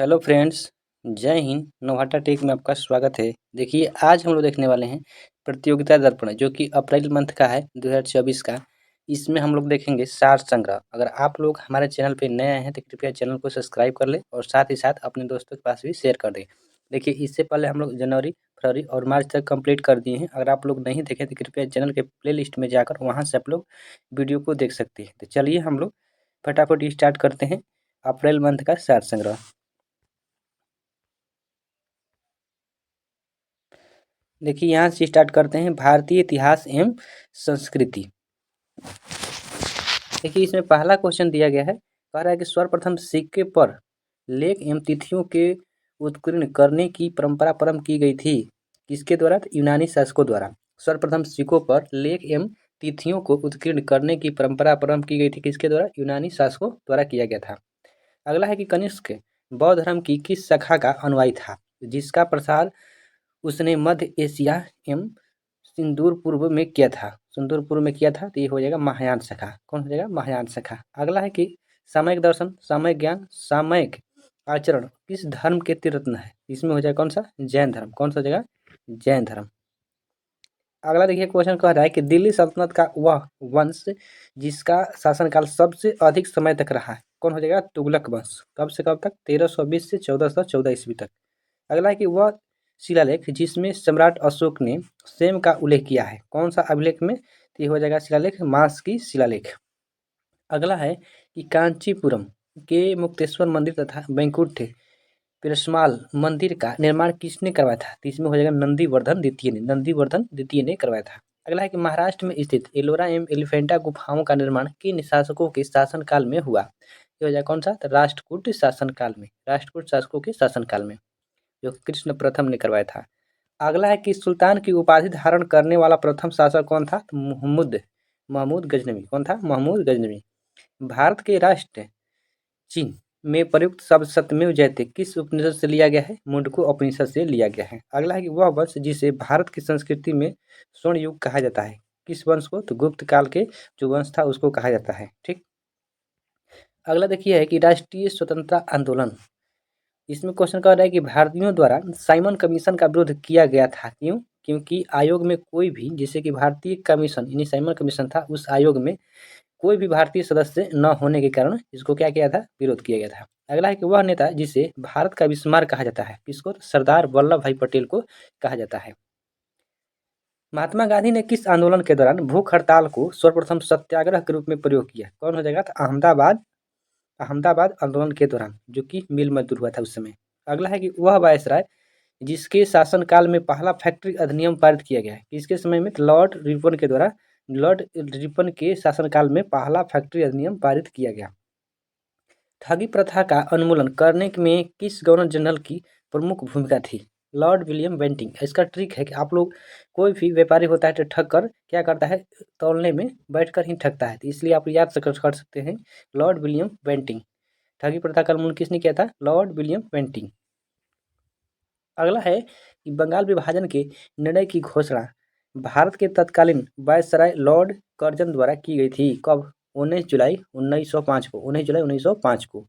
Hello friends. जय Hind. नौहाटा take में आपका स्वागत है। देखिए, आज हम लोग देखने वाले हैं प्रतियोगिता दर्पण, जो कि अप्रैल मंथ का है 2024 का। इसमें हम लोग देखेंगे सार संग्रह। अगर आप लोग हमारे चैनल पे नए आए हैं तो कृपया चैनल को सब्सक्राइब कर ले और साथ ही साथ अपने दोस्तों के पास भी शेयर कर दें। देखिए, इससे पहले हम लोग जनवरी, फरवरी और मार्च तक कंप्लीट कर दिए हैं। अगर आप लोग नहीं देखें तो कृपया चैनल के प्ले लिस्ट में जाकर वहाँ से आप लोग वीडियो को देख सकते हैं। तो चलिए हम लोग फटाफट स्टार्ट करते हैं अप्रैल मंथ का सार संग्रह। देखिए, यहाँ से स्टार्ट करते हैं भारतीय इतिहास एवं संस्कृति। देखिए, इसमें पहला क्वेश्चन दिया गया है, कह रहा है कि सर्वप्रथम सिक्के पर लेख एवं तिथियों के उत्कीर्ण करने की परंपरा प्रारंभ की गई थी। किसके द्वारा? तो यूनानी शासकों द्वारा। सर्वप्रथम सिक्कों पर लेख एवं तिथियों को उत्कीर्ण करने की परंपरा प्रारंभ की गई थी। किसके द्वारा? यूनानी शासकों द्वारा किया गया था। अगला है कि कनिष्क बौद्ध धर्म की किस शाखा का अनुयायी था, जिसका प्रसार उसने मध्य एशिया एवं सिंदूर पूर्व में किया था। सिंदूर पूर्व में किया था, तो ये हो जाएगा महायान शाखा। कौन हो जाएगा? महायान शाखा। अगला है कि सामयिक दर्शन, सामयिक ज्ञान, सामयिक आचरण किस धर्म के तीर्थरत्न है? इसमें हो जाएगा कौन सा? जैन धर्म। कौन सा हो जाएगा? जैन धर्म। अगला देखिए, क्वेश्चन कह रहा है कि दिल्ली सल्तनत का वह वंश जिसका शासनकाल सबसे अधिक समय तक रहा है, कौन हो जाएगा? तुगलक वंश। कब से कब तक? 1320 से 1414 ईस्वी तक। अगला है कि वह शिलालेख जिसमें सम्राट अशोक ने स्वयं का उल्लेख किया है, कौन सा अभिलेख में? तो ये हो जाएगा शिलालेख मास की शिलालेख। अगला है कि कांचीपुरम के मुक्तेश्वर मंदिर तथा वैकुंठ पेरुमाल मंदिर का निर्माण किसने करवाया था? तो इसमें हो जाएगा नंदीवर्धन द्वितीय ने। नंदीवर्धन द्वितीय ने करवाया था। अगला है कि महाराष्ट्र में स्थित एलोरा एवं एलिफेंटा गुफाओं का निर्माण किन शासकों के शासनकाल में हुआ? ये हो जाएगा कौन सा? तो राष्ट्रकूट शासनकाल में। राष्ट्रकूट शासकों के शासनकाल में, जो कृष्ण प्रथम ने करवाया था। अगला है कि सुल्तान की उपाधि धारण करने वाला प्रथम शासक कौन था? तो महमूद महमूद गजनवी। कौन था? महमूद गजनवी। भारत के राष्ट्र चिन्ह में प्रयुक्त शब्द सत्यमेव जयते किस उपनिषद से लिया गया है? मुंडको उपनिषद से लिया गया है। अगला है कि वह वंश जिसे भारत की संस्कृति में स्वर्ण युग कहा जाता है, किस वंश को? तो गुप्त काल के जो वंश था उसको कहा जाता है। ठीक। अगला देखिए है कि राष्ट्रीय स्वतंत्रता आंदोलन। इसमें क्वेश्चन कर रहा है कि भारतीयों द्वारा साइमन कमीशन का विरोध किया गया था। क्यों? क्योंकि आयोग में कोई भी, जैसे कि भारतीय कमीशन यानी साइमन कमीशन था, उस आयोग में कोई भी भारतीय सदस्य न होने के कारण इसको क्या किया था? विरोध किया गया था। अगला है कि वह नेता जिसे भारत का विस्मार कहा जाता है, किसको? तो सरदार वल्लभ भाई पटेल को कहा जाता है। महात्मा गांधी ने किस आंदोलन के दौरान भूख हड़ताल को सर्वप्रथम सत्याग्रह के रूप में प्रयोग किया? कौन हो जाएगा? तो अहमदाबाद अहमदाबाद आंदोलन के दौरान, जो कि मिल मजदूर हुआ था उस समय। अगला है कि वह वायसराय जिसके शासनकाल में पहला फैक्ट्री अधिनियम पारित किया गया है, किसके समय में? तो लॉर्ड रिपन के द्वारा। लॉर्ड रिपन के शासनकाल में पहला फैक्ट्री अधिनियम पारित किया गया। ठगी प्रथा का उन्मूलन करने में किस गवर्नर जनरल की प्रमुख भूमिका थी? Lord William Bentinck. इसका ट्रिक है कि आप लोग, कोई भी व्यापारी होता है तो ठग कर क्या करता है? तौलने में बैठकर ही ठगता है, तो इसलिए आप याद से कर सकते हैं लॉर्ड विलियम बेंटिंग। ठगी प्रथा का उन्मूलन किसने किया था? Lord William Bentinck. अगला है कि बंगाल विभाजन के निर्णय की घोषणा भारत के तत्कालीन वायसराय लॉर्ड कर्जन द्वारा की गई थी। कब? 19 जुलाई 1905 को। 19 जुलाई 1905 को।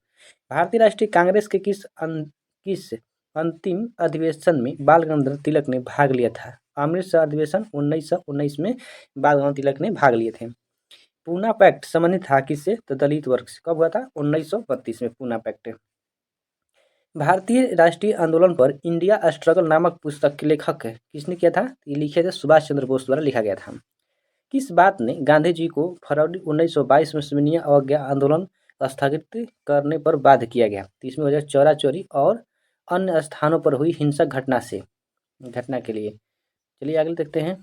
भारतीय राष्ट्रीय कांग्रेस के किस अंतिम अधिवेशन में बाल गंगाधर तिलक ने भाग लिया था? अमृतसर अधिवेशन 1919 में बाल गंगाधर तिलक ने भाग लिए थे। पूना पैक्ट संबंधित था किससे? तो दलित वर्ग से। कब हुआ था? 1932 में पूना पैक्ट। भारतीय राष्ट्रीय आंदोलन पर इंडिया स्ट्रगल नामक पुस्तक के लेखक किसने किया था? ये लिखे थे सुभाष चंद्र बोस द्वारा लिखा गया था। किस बात ने गांधी जी को फरवरी 1922 में सविनय अवज्ञा आंदोलन स्थगित करने पर बाध्य किया गया? तो इसमें हो जाए चौरा चोरी और अन्य स्थानों पर हुई हिंसक घटना के लिए। चलिए आगे देखते हैं।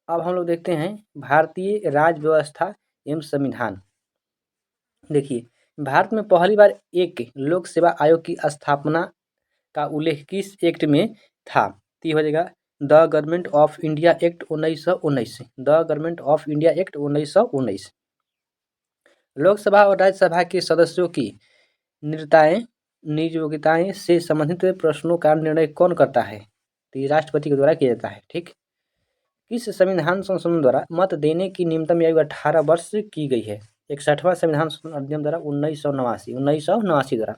अब हम लोग देखते हैं भारतीय राज्य व्यवस्था एवं संविधान। देखिए, भारत में पहली बार एक लोक सेवा आयोग की स्थापना का उल्लेख किस एक्ट में था? तो ये हो जाएगा the government of India act 1919। The government of India act 1919। Lok Sabha और राज्यसभा के सदस्यों की नियोक्ताएं से संबंधित प्रश्नों का निर्णय कौन करता है? तो ये राष्ट्रपति के द्वारा किया जाता है। ठीक। किस संविधान संशोधन द्वारा मत देने की न्यूनतम आयु 18 वर्ष की गई है? 61वां संविधान अधिनियम द्वारा 1989 द्वारा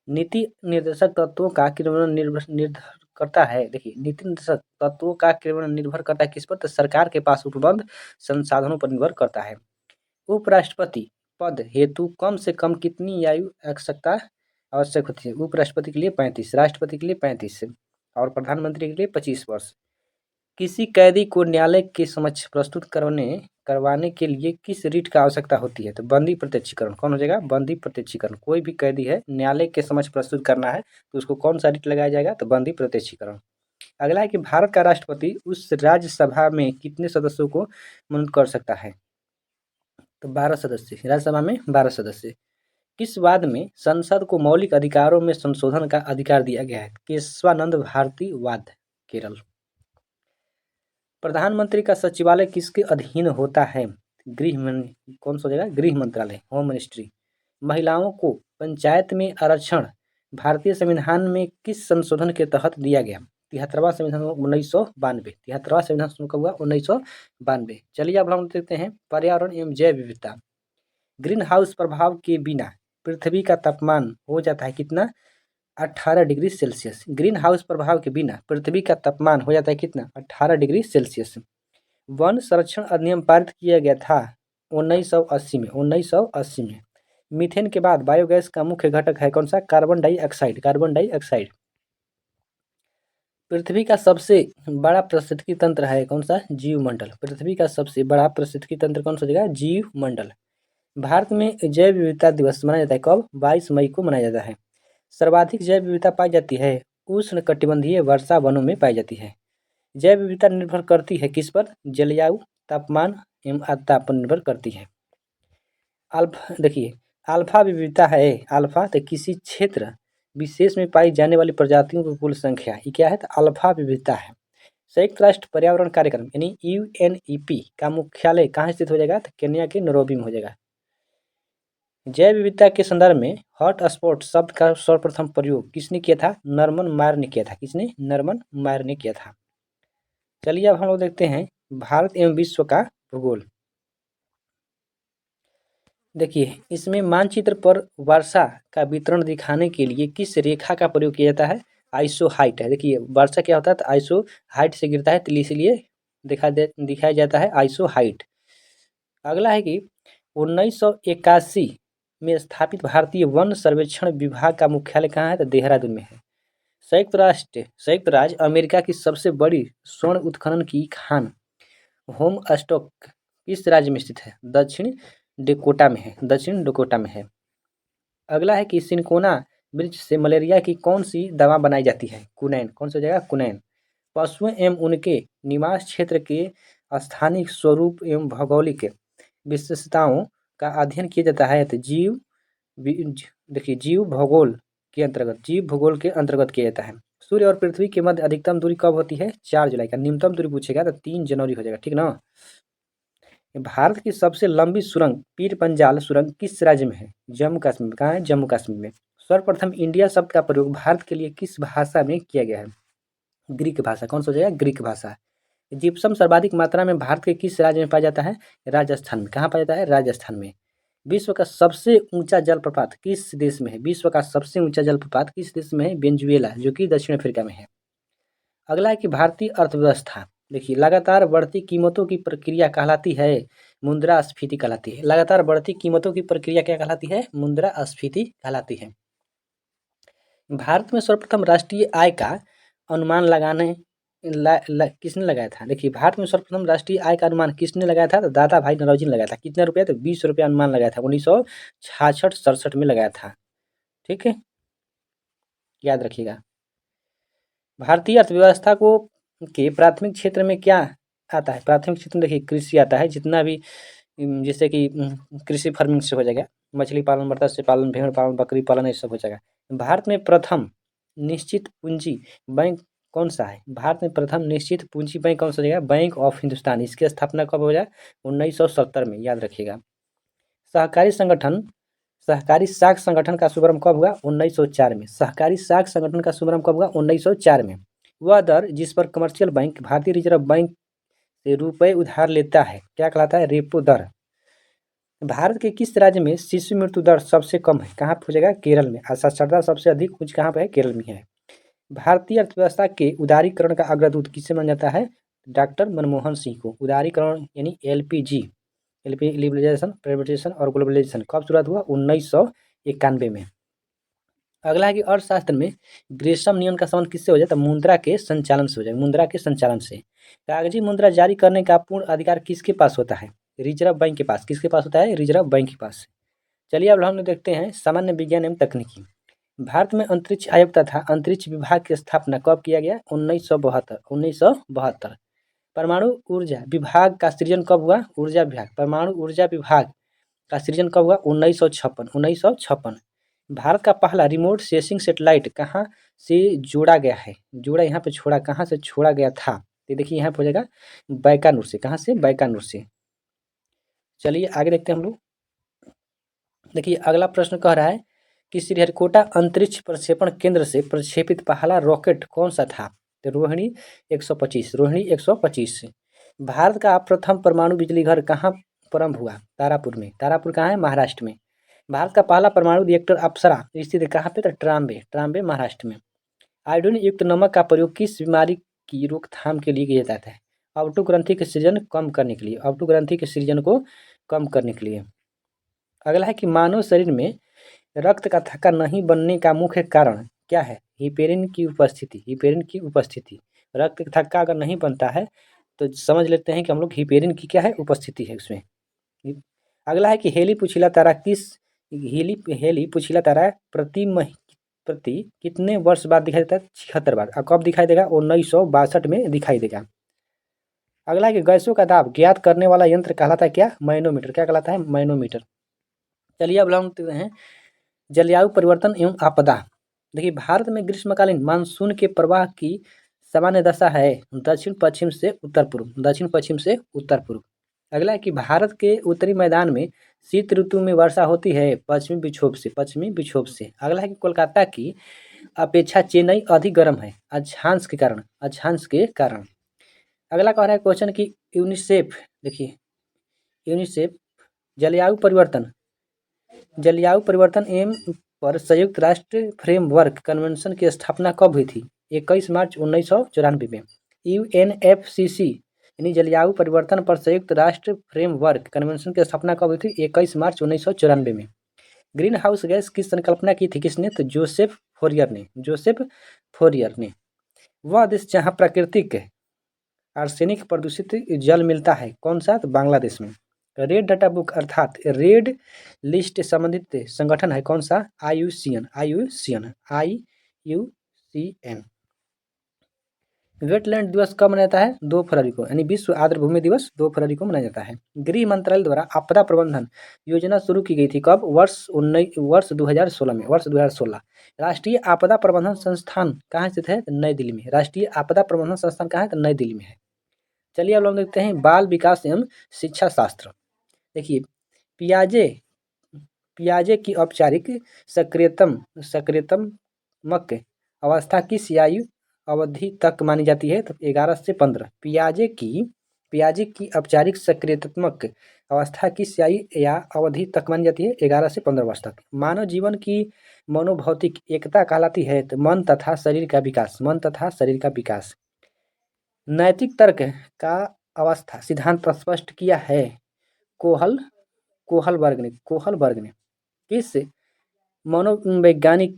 नीति निर्देशक तत्वों का क्रियान्वयन निर्भर करता है। देखिए, नीति निर्देशक तत्वों का क्रियान्वयन निर्भर करता है किस पर? तो सरकार के पास उपलब्ध संसाधनों पर निर्भर करता है। उपराष्ट्रपति पद हेतु कम से कम कितनी आयु आवश्यक होती है? उपराष्ट्रपति के लिए 35, राष्ट्रपति के लिए 35 और प्रधानमंत्री के लिए 25 वर्ष। किसी कैदी को न्यायालय के समक्ष प्रस्तुत करवाने के लिए किस रीट का आवश्यकता होती है? तो बंदी प्रत्यक्षीकरण। कौन हो जाएगा? बंदी प्रत्यक्षीकरण। कोई भी कैदी है, न्यायालय के समक्ष प्रस्तुत करना है तो उसको कौन सा रीट लगाया जाएगा? तो बंदी प्रत्यक्षीकरण। अगला है कि भारत का राष्ट्रपति उस राज्यसभा में कितने सदस्यों को मनोनीत कर सकता है? तो 12 सदस्य। राज्यसभा में 12 सदस्य। किस वाद में संसद को मौलिक अधिकारों में संशोधन का अधिकार दिया गया है? केशवानंद भारती वाद, केरल। प्रधानमंत्री का सचिवालय किसके अधीन होता है? कौन सा जगह? गृह मंत्रालय, होम मिनिस्ट्री। महिलाओं को पंचायत में आरक्षण भारतीय संविधान में किस संशोधन के तहत दिया गया? 73वां संविधान 1992। 73वां संविधान कब हुआ? 1992। चलिए अब हम देखते हैं पर्यावरण एवं जैव विविधता। ग्रीन हाउस प्रभाव के बिना पृथ्वी का तापमान हो जाता है कितना? 18 डिग्री सेल्सियस। ग्रीन हाउस प्रभाव के बिना पृथ्वी का तापमान हो जाता है कितना? 18 डिग्री सेल्सियस। वन संरक्षण अधिनियम पारित किया गया था 1980 में। 1980 में। मीथेन के बाद बायोगैस का मुख्य घटक है कौन सा? Carbon dioxide. Carbon dioxide. पृथ्वी का सबसे बड़ा पारिस्थितिकी तंत्र है कौन सा? जीवमंडल। पृथ्वी का सबसे बड़ा पारिस्थितिकी तंत्र कौन सा जगह? जीवमंडल। भारत में जैव विविधता दिवस मनाया जाता है कब? 22 मई को मनाया जाता है। सर्वाधिक जैव विविधता पाई जाती है उष्ण कटिबंधीय वर्षा वनों में पाई जाती है। जैव विविधता निर्भर करती है किस पर? जलवायु, तापमान एवं आर्द्रता पर निर्भर करती है। देखिए, अल्फा विविधता है। अल्फा तो किसी क्षेत्र विशेष में पाई जाने वाली प्रजातियों की कुल संख्या, ये क्या है? तो अल्फा विविधता है। संयुक्त राष्ट्र पर्यावरण कार्यक्रम यानी UNEP का मुख्यालय कहाँ स्थित हो जाएगा? तो केन्या के नैरोबी में हो जाएगा। जैव विविधता के संदर्भ में हॉट स्पॉट शब्द का सर्वप्रथम प्रयोग किसने किया था? नॉर्मन मायर ने किया था। किसने? नॉर्मन मायर ने किया था। चलिए अब हम लोग देखते हैं भारत एवं विश्व का भूगोल। देखिए, इसमें मानचित्र पर वर्षा का वितरण दिखाने के लिए किस रेखा का प्रयोग किया जाता है? आइसो हाइट है। देखिए, वर्षा क्या होता है? तो आइसो हाइट से गिरता है, तो इसलिए दिखाया जाता है आइसो हाइट। अगला है कि 1981 में स्थापित भारतीय वन सर्वेक्षण विभाग का मुख्यालय कहाँ है? तो देहरादून में है। संयुक्त राज्य अमेरिका की सबसे बड़ी स्वर्ण उत्खनन की खान होम स्टॉक किस राज्य में स्थित है? दक्षिण डकोटा में है। दक्षिण डकोटा में है। अगला है कि सिनकोना वृक्ष से मलेरिया की कौन सी दवा बनाई जाती है? कुनैन। कौन सा जगह? कुनैन। पशुओं एवं उनके निवास क्षेत्र के स्थानिक स्वरूप एवं भौगोलिक विशेषताओं का अध्ययन किया जाता है। तो जीव भूगोल के अंतर्गत किया जाता है। सूर्य और पृथ्वी के मध्य अधिकतम दूरी कब होती है? 4 जुलाई का। न्यूनतम दूरी पूछेगा तो 3 जनवरी हो जाएगा, ठीक ना। भारत की सबसे लंबी सुरंग पीर पंजाल सुरंग किस राज्य में है? जम्मू कश्मीर में। कहाँ है? जम्मू कश्मीर में। सर्वप्रथम इंडिया शब्द का प्रयोग भारत के लिए किस भाषा में किया गया है? ग्रीक भाषा। कौन सा हो जाएगा? ग्रीक भाषा। जिप्सम सर्वाधिक मात्रा में भारत के किस राज्य में पाया जाता है? राजस्थान में। कहाँ पाया जाता है? राजस्थान में। विश्व का सबसे ऊंचा जलप्रपात किस देश में है? विश्व का सबसे ऊंचा जलप्रपात किस देश में है? वेनेजुएला, जो कि दक्षिण अफ्रीका में है। अगला है कि भारतीय अर्थव्यवस्था, देखिए, लगातार बढ़ती कीमतों की प्रक्रिया कहलाती है मुद्रास्फीति कहलाती है। लगातार बढ़ती कीमतों की प्रक्रिया क्या कहलाती है? मुद्रास्फीति कहलाती है। भारत में सर्वप्रथम राष्ट्रीय आय का अनुमान लगाने किसने लगाया था? देखिए, भारत में सर्वप्रथम राष्ट्रीय आय का अनुमान किसने लगाया था? तो दादा भाई नौरोजी ने लगाया था। कितने रुपये? तो 20 रुपये अनुमान लगाया था। 1966-67 में लगाया था। ठीक है, याद रखिएगा। भारतीय अर्थव्यवस्था को के प्राथमिक क्षेत्र में क्या आता है? प्राथमिक क्षेत्र में देखिए कृषि आता है। जितना भी जैसे कि कृषि फार्मिंग से हो जाएगा, मछली पालन, मत्स्य पालन, भेड़ पालन, बकरी पालन, ये सब हो जाएगा। भारत में प्रथम निश्चित पूंजी बैंक कौन सा है? भारत में प्रथम निश्चित पूंजी बैंक कौन सा जगह? Bank of Hindustan. इसकी स्थापना कब हो जाए? 1970 में, याद रखिएगा। सहकारी साख संगठन का शुभारंभ कब हुआ? 1904 में। सहकारी साख संगठन का शुभारंभ कब हुआ? 1904 में। वह दर जिस पर कमर्शियल बैंक भारतीय रिजर्व बैंक से रुपए उधार लेता है क्या कहलाता है? रेपो दर। भारत के किस राज्य में शिशु मृत्यु दर सबसे कम है? कहाँ पूछा जाएगा? केरल में। साक्षरता सबसे अधिक कुछ कहाँ पे है? केरल में है। भारतीय अर्थव्यवस्था के उदारीकरण का अग्रदूत किसे माना जाता है? डॉक्टर मनमोहन सिंह को। उदारीकरण यानी एलपीजी, लिबरलाइजेशन, प्राइवेटाइजेशन और ग्लोबलाइजेशन कब शुरुआत हुआ? 1991 में। अगला है कि अर्थशास्त्र में ग्रेसम नियम का संबंध किससे हो जाता है? मुद्रा के संचालन से हो जाएगा। मुद्रा के संचालन से। कागजी मुद्रा जारी करने का पूर्ण अधिकार किसके पास होता है? रिजर्व बैंक के पास। किसके पास होता है? रिजर्व बैंक के पास। चलिए अब हम लोग देखते हैं सामान्य विज्ञान एवं तकनीकी। भारत में अंतरिक्ष आयोग तथा अंतरिक्ष विभाग की स्थापना कब किया गया? 1972। परमाणु ऊर्जा विभाग का सृजन कब हुआ? ऊर्जा विभाग, परमाणु ऊर्जा विभाग का सृजन कब हुआ? 1956। भारत का पहला रिमोट सेंसिंग सैटेलाइट कहाँ से जोड़ा गया है? जोड़ा यहाँ पे छोड़ा, कहाँ से छोड़ा गया था? तो देखिए यहाँ पे हो जाएगा बैकानूर से। कहाँ से? बैकानूर से। चलिए आगे देखते हैं हम लोग। देखिए अगला प्रश्न कह रहा है कि श्रीहरिकोटा अंतरिक्ष प्रक्षेपण केंद्र से प्रक्षेपित पहला रॉकेट कौन सा था? तो रोहिणी 125। रोहिणी 125। भारत का प्रथम परमाणु बिजली घर कहाँ प्रारंभ हुआ? तारापुर में। तारापुर कहाँ है? महाराष्ट्र में। भारत का पहला परमाणु रिएक्टर अप्सरा स्थित है कहाँ पे? तो ट्राम्बे। ट्राम्बे महाराष्ट्र में। आयोडीन युक्त नमक का प्रयोग किस बीमारी की रोकथाम के लिए किया जाता है? ऑप्टोग्रंथि के सृजन कम करने के लिए। ऑप्टोग्रंथि के सृजन को कम करने के लिए। अगला है कि मानव शरीर में रक्त का थक्का नहीं बनने का मुख्य कारण क्या है? हिपेरिन की उपस्थिति। हिपेरिन की उपस्थिति। रक्त का थक्का अगर नहीं बनता है तो समझ लेते हैं कि हम लोग हिपेरिन की क्या है? उपस्थिति है उसमें। अगला है कि हेली पुछिला तारा हेली पुछिला तारा प्रति कितने वर्ष बाद दिखाई देता है? 76 बार। और कब दिखाई देगा? 1962 में दिखाई देगा। अगला है कि गैसों का दाब ज्ञात करने वाला यंत्र कहलाता है क्या? मैनोमीटर। क्या कहलाता है? मैनोमीटर। चलिए अब हम देखते हैं जलवायु परिवर्तन एवं आपदा। देखिए भारत में ग्रीष्मकालीन मानसून के प्रवाह की सामान्य दशा है दक्षिण पश्चिम से उत्तर पूर्व। दक्षिण पश्चिम से उत्तर पूर्व। अगला है कि भारत के उत्तरी मैदान में शीत ऋतु में वर्षा होती है पश्चिमी विक्षोभ से। पश्चिमी विक्षोभ से। अगला है कि कोलकाता की अपेक्षा चेन्नई अधिक गर्म है अक्षांश के कारण। अक्षांश के कारण। अगला कह रहा है क्वेश्चन कि यूनिसेफ, देखिए यूनिसेफ जलवायु परिवर्तन एवं पर संयुक्त राष्ट्र फ्रेमवर्क कन्वेंशन की स्थापना कब हुई थी? 21 मार्च 1994 में। यूएनएफसीसी यानी जलवायु परिवर्तन पर संयुक्त राष्ट्र फ्रेमवर्क कन्वेंशन की स्थापना कब हुई थी? 21 मार्च 1994 में। ग्रीन हाउस गैस की संकल्पना की थी किसने? तो जोसेफ फोरियर ने। जोसेफ फोरियर ने। वह देश जहाँ प्राकृतिक आर्सेनिक प्रदूषित जल मिलता है कौन सा? तो बांग्लादेश में। रेड डाटा बुक अर्थात रेड लिस्ट संबंधित संगठन है कौन सा? आईयूसीएन। आईयूसीएन। वेटलैंड दिवस कब मनाया जाता है? 2 फरवरी को। यानी विश्व आर्द्र भूमि दिवस 2 फरवरी को मनाया जाता है। गृह मंत्रालय द्वारा आपदा प्रबंधन योजना शुरू की गई थी कब? वर्ष 2016 में। वर्ष 2016। राष्ट्रीय आपदा प्रबंधन संस्थान कहाँ स्थित है? नई दिल्ली में। राष्ट्रीय आपदा प्रबंधन संस्थान कहाँ है? तो नई दिल्ली में है। चलिए अब हम देखते हैं बाल विकास एवं शिक्षा शास्त्र। देखिए पियाजे की औपचारिक सक्रियतमक अवस्था किस आयु अवधि तक मानी जाती है? तो 11 से 15। पियाजे की औपचारिक सक्रियतात्मक अवस्था किस आयु या अवधि तक मानी जाती है? 11 से 15 वर्ष तक। मानव जीवन की मनोभौतिक एकता कहलाती है तो मन तथा शरीर का विकास। मन तथा शरीर का विकास। नैतिक तर्क का अवस्था सिद्धांत स्पष्ट किया है कोहलबर्ग ने। किस मनोवैज्ञानिक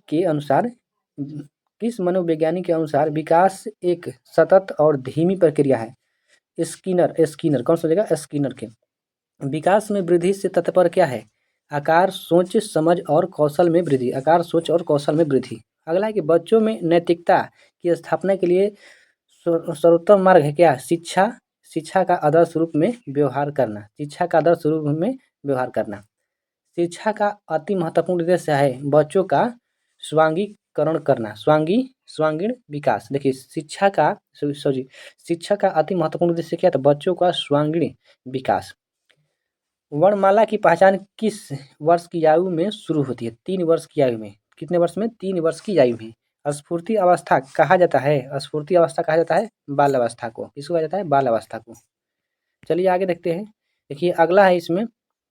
के अनुसार विकास एक सतत और धीमी प्रक्रिया है? स्किनर कौन सा जगह? स्किनर के। विकास में वृद्धि से तात्पर्य क्या है? आकार, सोच, समझ और कौशल में वृद्धि। आकार, सोच और कौशल में वृद्धि। अगला है कि बच्चों में नैतिकता की स्थापना के लिए सर्वोत्तम मार्ग है क्या? शिक्षा का आदर्श रूप में व्यवहार करना। शिक्षा का आदर्श रूप में व्यवहार करना। शिक्षा का अति महत्वपूर्ण उद्देश्य है बच्चों का स्वांगीकरण करना। स्वांगीण विकास। देखिए शिक्षा का अति महत्वपूर्ण उद्देश्य क्या? तो बच्चों का स्वांगीण विकास। वर्णमाला की पहचान किस वर्ष की आयु में शुरू होती है? 3 वर्ष की आयु में। कितने वर्ष में? 3 वर्ष की आयु में। स्फूर्ति अवस्था कहा जाता है? स्फूर्ति अवस्था कहा जाता है बाल अवस्था को। किसको कहा जाता है? बाल अवस्था को। चलिए आगे देखते हैं। देखिए अगला है इसमें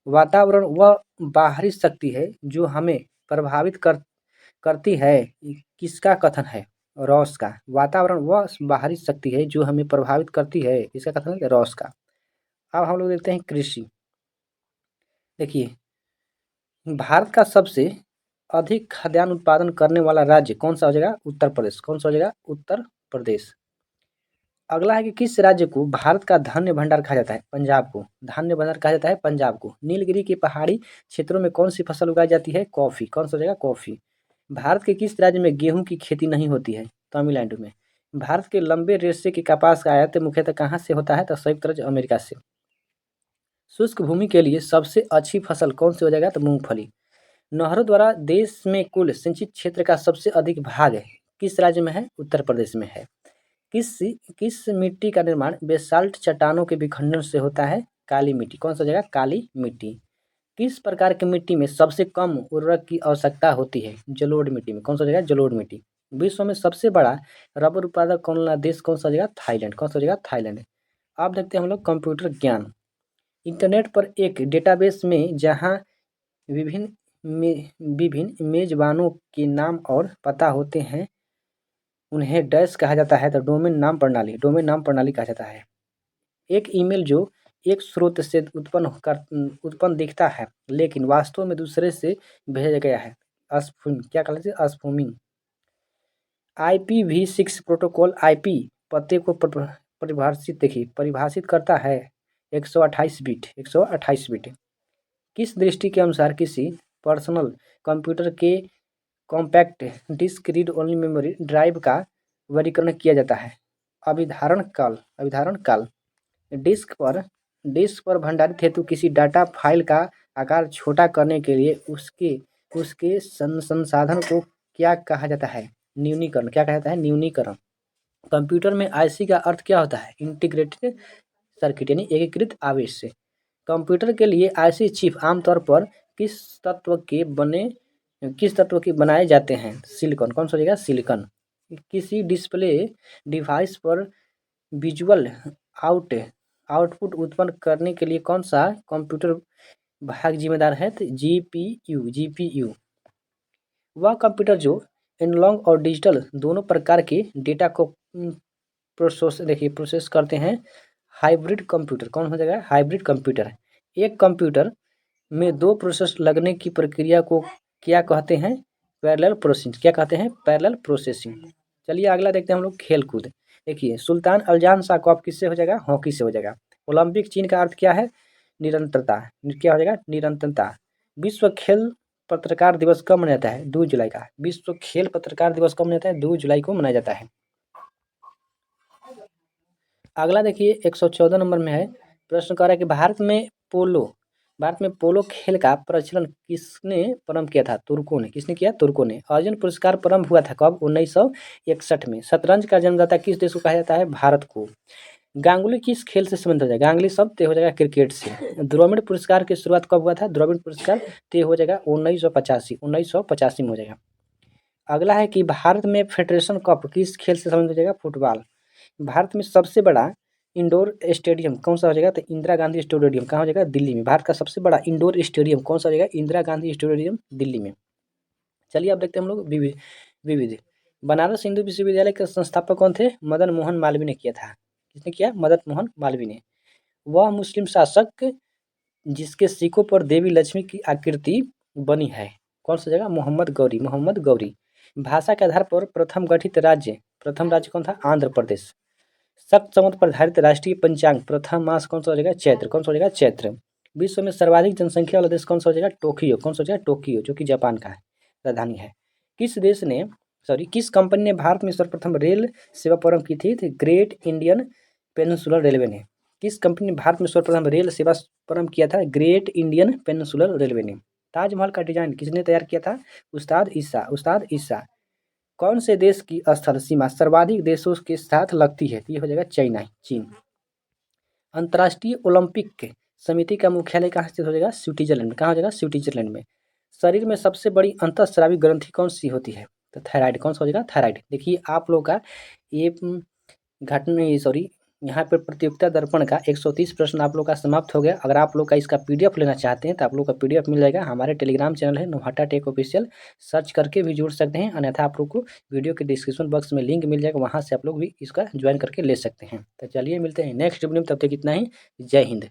वातावरण वह बाहरी शक्ति है जो हमें प्रभावित करती है। किसका कथन है? रॉस का। वातावरण वह बाहरी शक्ति है जो हमें प्रभावित करती है, इसका कथन है रॉस का। अब हम लोग देखते हैं कृषि। देखिए, भारत का सबसे अधिक खाद्यान्न उत्पादन करने वाला राज्य कौन सा हो जाएगा? उत्तर प्रदेश। कौन सा हो जाएगा? उत्तर प्रदेश। अगला है कि किस राज्य को भारत का धान्य भंडार कहा जाता है? पंजाब को धान्य भंडार कहा जाता है, पंजाब को। नीलगिरी के पहाड़ी क्षेत्रों में कौन सी फसल उगाई जाती है? कॉफी। कौन सा हो जाएगा? कॉफी। भारत के किस राज्य में गेहूं की खेती नहीं होती है? तमिलनाडु में। भारत के लंबे रेशे के कपास का आयात मुख्यतः कहाँ से होता है? तो संयुक्त राज्य अमेरिका से। शुष्क भूमि के लिए सबसे अच्छी फसल कौन सी हो जाएगा? तो मूंगफली। नहरों द्वारा देश में कुल सिंचित क्षेत्र का सबसे अधिक भाग है किस राज्य में है? उत्तर प्रदेश में है। किस किस मिट्टी का निर्माण बेसाल्ट चट्टानों के विखंडन से होता है? काली मिट्टी। कौन सा जगह? काली मिट्टी। किस प्रकार की मिट्टी में सबसे कम उर्वरक की आवश्यकता होती है? जलोढ़ मिट्टी में। कौन सा जगह? जलोढ़ मिट्टी। विश्व में सबसे बड़ा रबर उत्पादक कौन सा देश? कौन सा जगह? थाईलैंड। कौन सा जगह? थाईलैंड। अब देखते हैं हम लोग कंप्यूटर ज्ञान। इंटरनेट पर एक डेटाबेस में जहाँ विभिन्न मेजबानों के नाम और पता होते हैं उन्हें डैश कहा जाता है। तो डोमेन नाम प्रणाली कहा जाता है। एक ईमेल जो एक स्रोत से उत्पन्न दिखता है लेकिन वास्तव में दूसरे से भेजा गया है, स्पूफिंग। क्या कहलाती है? स्पूफिंग। IPv6 प्रोटोकॉल आईपी पते को परिभाषित करता है 128 बिट। 128 बिट। किस दृष्टि के अनुसार किसी पर्सनल कंप्यूटर के compact disc read only memory drive का वर्गीकरण किया जाता है? अभिधारण काल। डिस्क पर भंडारित हेतु किसी डाटा फाइल का आकार छोटा करने के लिए उसके संसाधन को क्या कहा जाता है? न्यूनीकरण। क्या कहा जाता है? न्यूनीकरण। कंप्यूटर में आईसी का अर्थ क्या होता है? इंटीग्रेटेड सर्किट यानी एकीकृत आवेश। कंप्यूटर के लिए आईसी चिप आमतौर पर किस तत्व के बनाए जाते हैं? सिलिकॉन। कौन सा हो जाएगा? सिलिकॉन। किसी डिस्प्ले डिवाइस पर विजुअल आउटपुट उत्पन्न करने के लिए कौन सा कंप्यूटर भाग जिम्मेदार है? तो जीपीयू। वह कंप्यूटर जो एनालॉग और डिजिटल दोनों प्रकार के डेटा को प्रोसेस करते हैं, हाइब्रिड कंप्यूटर। कौन हो जाएगा? Hybrid computer. एक कंप्यूटर में दो प्रोसेस लगने की प्रक्रिया को क्या कहते हैं? Parallel processing. क्या कहते हैं? Parallel processing. चलिए अगला देखते हैं हम लोग खेल कूद। देखिए, सुल्तान अल्जान शाह कप किससे हो जाएगा? हॉकी से हो जाएगा। ओलंपिक चिन्ह का अर्थ क्या है? निरंतरता। क्या हो जाएगा? निरंतरता। विश्व खेल पत्रकार दिवस कब मनाया जाता है? 2 जुलाई का। विश्व खेल पत्रकार दिवस कब मनाया जाता है? 2 जुलाई को मनाया जाता है। अगला देखिए 114 नंबर में है, प्रश्न कर रहा है कि भारत में पोलो खेल का प्रचलन किसने प्रारंभ किया था? तुर्कों ने। किसने किया? तुर्कों ने। अर्जुन पुरस्कार प्रारंभ हुआ था कब? 1961 में। शतरंज का जन्मदाता किस देश को कहा जाता है? भारत को। गांगुली किस खेल से संबंधित हो जाएगा? गांगुली शब्द तय हो जाएगा क्रिकेट से। द्रविड़ पुरस्कार की शुरुआत कब हुआ था? द्रविड़ पुरस्कार तय हो जाएगा 1985 में हो जाएगा। अगला है कि भारत में फेडरेशन कप किस खेल से संबंधित हो जाएगा? फुटबॉल। भारत में सबसे बड़ा इंडोर स्टेडियम कौन सा हो जाएगा? तो इंदिरा गांधी स्टेडियम। कहाँ हो जाएगा? दिल्ली में। भारत का सबसे बड़ा इंडोर स्टेडियम कौन सा हो जाएगा? इंदिरा गांधी स्टेडियम, दिल्ली में। चलिए अब देखते हैं हम लोग विविध। बनारस हिंदू विश्वविद्यालय के संस्थापक कौन थे? मदन मोहन मालवीय ने किया था। किसने किया? मदन मोहन मालवीय ने। वह मुस्लिम शासक जिसके सिक्कों पर देवी लक्ष्मी की आकृति बनी है, कौन सा जगह? मोहम्मद गौरी। भाषा के आधार पर प्रथम राज्य कौन था? आंध्र प्रदेश। सप्त समुद्र पर आधारित राष्ट्रीय पंचांग प्रथम मास कौन सा हो जाएगा? चैत्र। कौन सा हो जाएगा? चैत्र। विश्व में सर्वाधिक जनसंख्या वाला देश कौन सा हो जाएगा? टोक्यो। कौन सा हो जाएगा? टोक्यो, जो कि जापान का राजधानी है। किस कंपनी ने भारत में सर्वप्रथम रेल सेवा प्रारंभ की थी? ग्रेट इंडियन पेनिनसुलर रेलवे ने। किस कंपनी ने भारत में सर्वप्रथम रेल सेवा प्रारंभ किया था? ग्रेट इंडियन पेनिनसुलर रेलवे ने। ताजमहल का डिजाइन किसने तैयार किया था? उस्ताद ईसा। कौन से देश की स्थल सीमा सर्वाधिक देशों के साथ लगती है? ये हो जाएगा चीन। अंतर्राष्ट्रीय ओलंपिक समिति का मुख्यालय कहाँ स्थित हो जाएगा? स्विट्जरलैंड में। कहाँ हो जाएगा? स्विट्जरलैंड में। शरीर में सबसे बड़ी अंतःस्रावी ग्रंथि कौन सी होती है? तो थायराइड। कौन सा हो जाएगा? थायराइड। देखिए आप लोग का ये यहाँ पे प्रतियोगिता दर्पण का 130 प्रश्न आप लोग का समाप्त हो गया। अगर आप लोग का इसका पीडीएफ लेना चाहते हैं तो आप लोग का पीडीएफ मिल जाएगा। हमारे टेलीग्राम चैनल है नौहट्टा टेक ऑफिशियल, सर्च करके भी जुड़ सकते हैं, अन्यथा आप लोग को वीडियो के डिस्क्रिप्शन बॉक्स में लिंक मिल जाएगा, वहाँ से आप लोग भी इसका ज्वाइन करके ले सकते हैं। तो चलिए मिलते हैं नेक्स्ट वीडियो में, तब तक इतना ही। जय हिंद।